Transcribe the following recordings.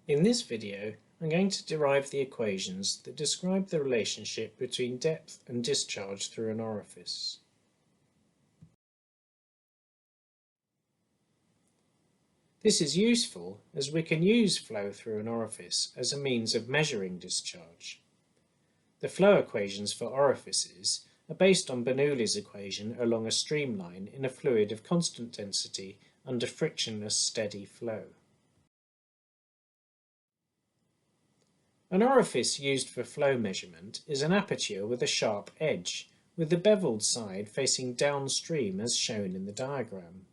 In this video, I'm going to derive the equations that describe the relationship between depth and discharge through an orifice. This is useful as we can use flow through an orifice as a means of measuring discharge. The flow equations for orifices are based on Bernoulli's equation along a streamline in a fluid of constant density under frictionless steady flow. An orifice used for flow measurement is an aperture with a sharp edge, with the beveled side facing downstream as shown in the diagram.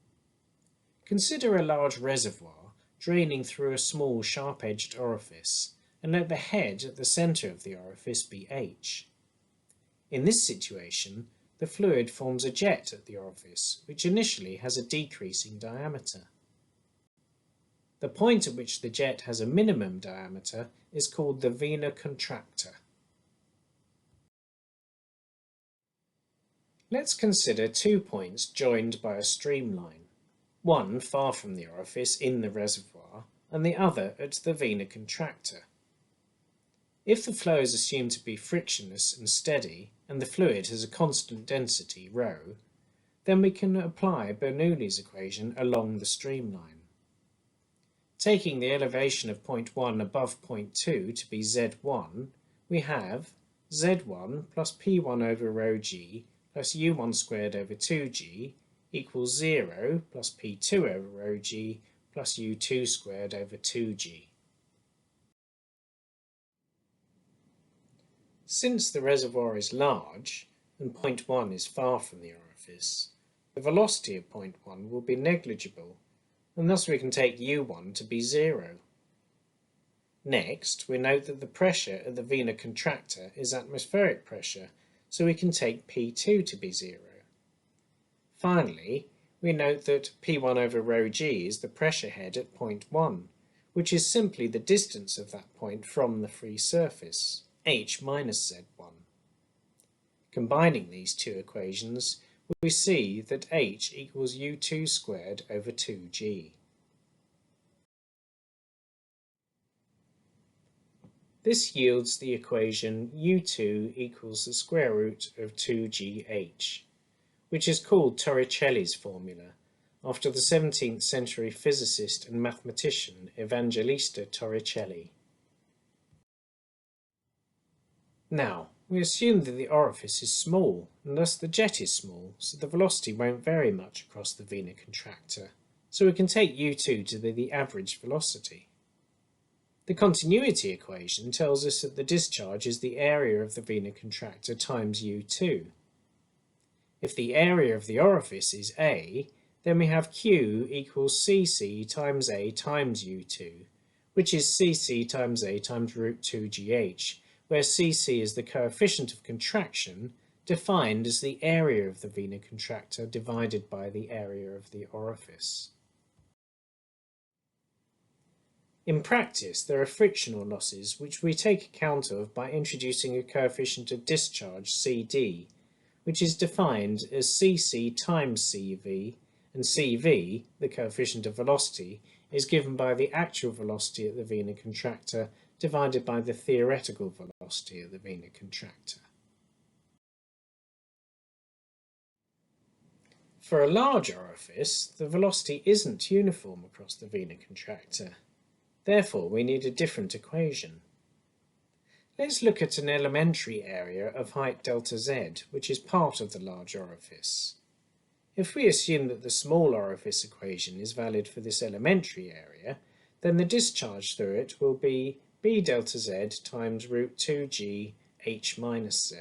Consider a large reservoir draining through a small sharp-edged orifice, and let the head at the centre of the orifice be H. In this situation, the fluid forms a jet at the orifice, which initially has a decreasing diameter. The point at which the jet has a minimum diameter is called the vena contracta. Let's consider 2 points joined by a streamline, one far from the orifice in the reservoir and the other at the vena contracta. If the flow is assumed to be frictionless and steady and the fluid has a constant density ρ, then we can apply Bernoulli's equation along the streamline. Taking the elevation of point 1 above point 2 to be z1, we have z1 plus p1 over ρg plus u1 squared over 2g equals 0 plus p2 over ρg plus u2 squared over 2g. Since the reservoir is large and point 1 is far from the orifice, the velocity of point 1 will be negligible, and thus we can take u1 to be 0. Next, we note that the pressure at the vena contracta is atmospheric pressure, so we can take p2 to be 0. Finally, we note that p1 over ρg is the pressure head at point 1, which is simply the distance of that point from the free surface, h minus z1. Combining these two equations, we see that h equals u2 squared over 2g. This yields the equation u2 equals the square root of 2gh, which is called Torricelli's formula, after the 17th century physicist and mathematician Evangelista Torricelli. Now, we assume that the orifice is small, and thus the jet is small, so the velocity won't vary much across the vena contracta, so we can take u2 to be the average velocity. The continuity equation tells us that the discharge is the area of the vena contracta times u2. If the area of the orifice is A, then we have Q equals cc times A times u2, which is cc times A times root 2gh, where cc is the coefficient of contraction, defined as the area of the vena contracta divided by the area of the orifice. In practice, there are frictional losses which we take account of by introducing a coefficient of discharge CD, which is defined as cc times cv, and cv, the coefficient of velocity, is given by the actual velocity at the vena contracta divided by the theoretical velocity of the vena contracta. For a large orifice, the velocity isn't uniform across the vena contracta. Therefore, we need a different equation. Let's look at an elementary area of height delta z, which is part of the large orifice. If we assume that the small orifice equation is valid for this elementary area, then the discharge through it will be b delta z times root 2g h minus z.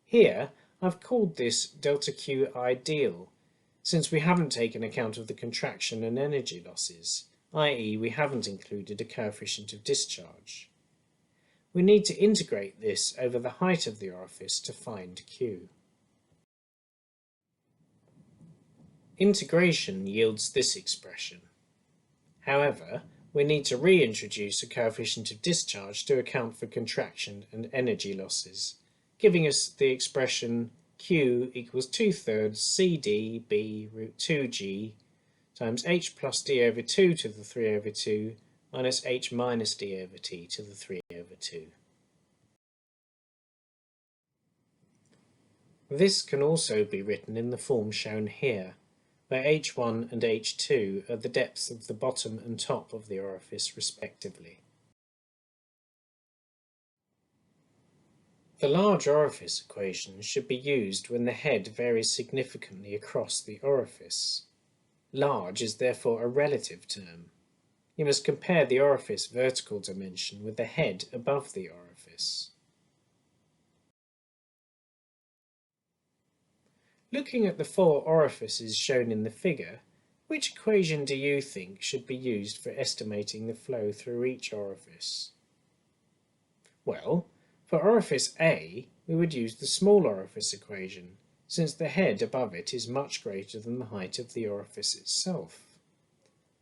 Here, I've called this delta q ideal, since we haven't taken account of the contraction and energy losses, i.e. we haven't included a coefficient of discharge. We need to integrate this over the height of the orifice to find q. Integration yields this expression. However, we need to reintroduce a coefficient of discharge to account for contraction and energy losses, giving us the expression q equals 2/3 cd b root 2g times h plus d over 2 to the 3 over 2 minus h minus d over t to the 3 over 2. This can also be written in the form shown here, where h1 and h2 are the depths of the bottom and top of the orifice respectively. The large orifice equation should be used when the head varies significantly across the orifice. Large is therefore a relative term. You must compare the orifice vertical dimension with the head above the orifice. Looking at the 4 orifices shown in the figure, which equation do you think should be used for estimating the flow through each orifice? Well, for orifice A, we would use the small orifice equation, since the head above it is much greater than the height of the orifice itself.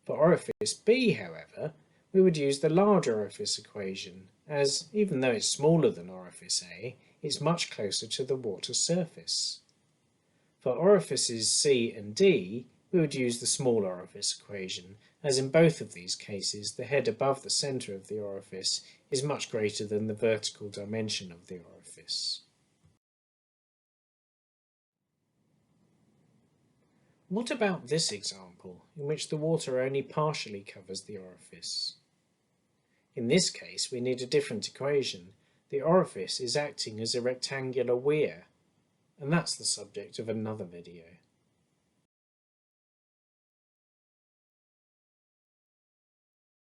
For orifice B, however, we would use the large orifice equation, as, even though it's smaller than orifice A, it's much closer to the water surface. For orifices C and D, we would use the small orifice equation, as in both of these cases the head above the centre of the orifice is much greater than the vertical dimension of the orifice. What about this example, in which the water only partially covers the orifice? In this case, we need a different equation. The orifice is acting as a rectangular weir, and that's the subject of another video.